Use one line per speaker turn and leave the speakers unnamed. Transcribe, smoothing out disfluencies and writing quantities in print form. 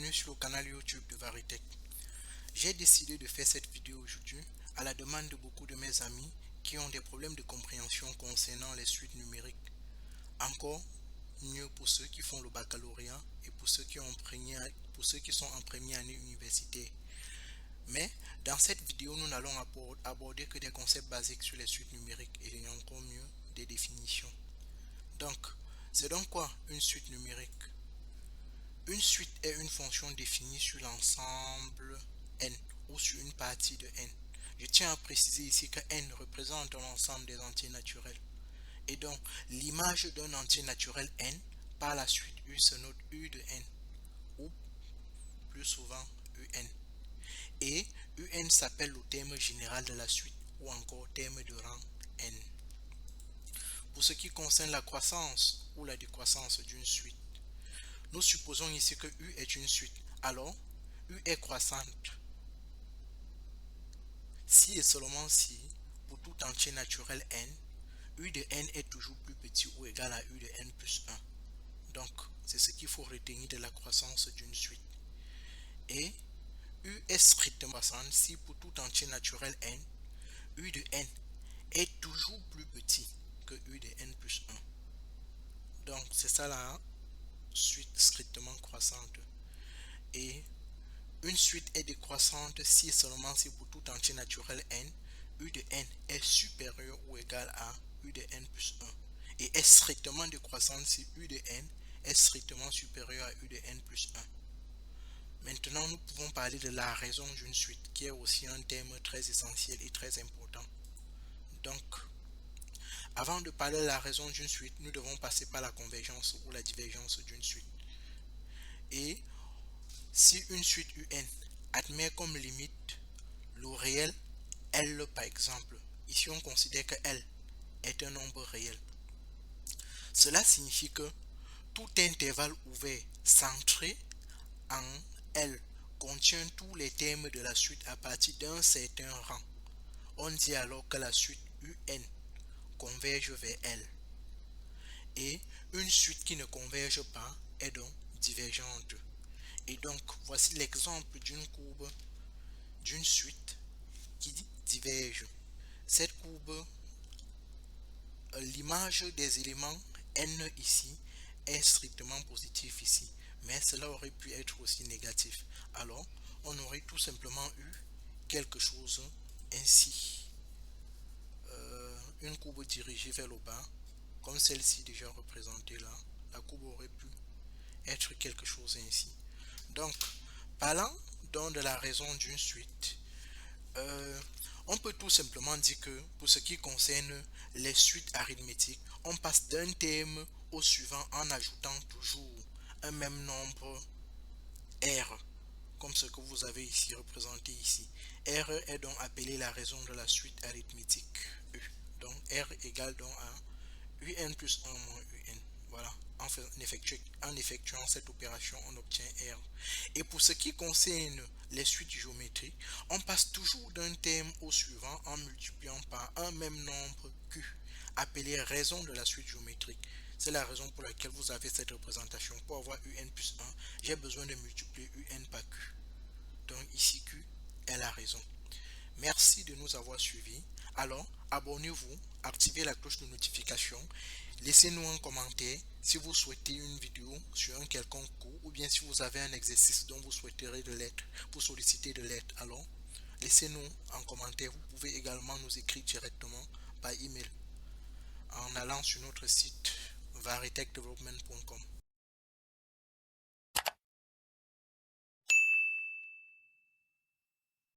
bienvenue sur le canal YouTube de Varitech. J'ai décidé de faire cette vidéo aujourd'hui à la demande de beaucoup de mes amis qui ont des problèmes de compréhension concernant les suites numériques. Encore mieux pour ceux qui font le baccalauréat et pour ceux qui sont en première année universitaire. Mais dans cette vidéo, nous n'allons aborder que des concepts basiques sur les suites numériques et encore mieux des définitions. Donc, c'est donc quoi une suite numérique? Une suite est une fonction définie sur l'ensemble n ou sur une partie de n. Je tiens à préciser ici que n représente l'ensemble des entiers naturels. Et donc, l'image d'un entier naturel n, par la suite u se note u de n, ou plus souvent un. Et un s'appelle le terme général de la suite, ou encore terme de rang n. Pour ce qui concerne la croissance ou la décroissance d'une suite, nous supposons ici que U est une suite. Alors, U est croissante si et seulement si, pour tout entier naturel n, U de n est toujours plus petit ou égal à U de n plus 1. Donc, c'est ce qu'il faut retenir de la croissance d'une suite. Et U est strictement croissante si pour tout entier naturel n, U de n est toujours plus petit que U de n plus 1. Donc, c'est ça la suite strictement croissante. Et une suite est décroissante si et seulement si pour tout entier naturel n, U de n est supérieur ou égal à U de n plus 1. Et est strictement décroissante si U de n est strictement supérieur à U de n plus 1. Maintenant, nous pouvons parler de la raison d'une suite, qui est aussi un terme très essentiel et très important. Donc, avant de parler de la raison d'une suite, nous devons passer par la convergence ou la divergence d'une suite. Et si une suite UN admet comme limite le réel L par exemple, ici on considère que L est un nombre réel. Cela signifie que tout intervalle ouvert centré en L contient tous les termes de la suite à partir d'un certain rang. On dit alors que la suite UN converge vers L. Et une suite qui ne converge pas est donc divergente. Et donc, voici l'exemple d'une courbe d'une suite qui diverge. Cette courbe, l'image des éléments n ici est strictement positif ici, mais cela aurait pu être aussi négatif. Alors, on aurait tout simplement eu quelque chose ainsi. Une courbe dirigée vers le bas, comme celle-ci déjà représentée là. La courbe aurait pu être quelque chose ainsi. Donc, parlant donc de la raison d'une suite, on peut tout simplement dire que pour ce qui concerne les suites arithmétiques, on passe d'un terme au suivant en ajoutant toujours un même nombre R, comme ce que vous avez ici représenté ici. R est donc appelé la raison de la suite arithmétique U. Donc R égale donc à UN plus 1 moins UN. Voilà, en effectuant cette opération, on obtient R. Et pour ce qui concerne les suites géométriques, on passe toujours d'un terme au suivant en multipliant par un même nombre Q, appelé raison de la suite géométrique. C'est la raison pour laquelle vous avez cette représentation. Pour avoir UN plus 1, j'ai besoin de multiplier UN par Q. Donc ici Q est la raison. Merci de nous avoir suivis. Alors, abonnez-vous, activez la cloche de notification, laissez-nous un commentaire si vous souhaitez une vidéo sur un quelconque cours ou bien si vous avez un exercice dont vous souhaiterez de l'aide, pour solliciter de l'aide. Alors, laissez-nous en commentaire. Vous pouvez également nous écrire directement par email en allant sur notre site varitechdevelopment.com.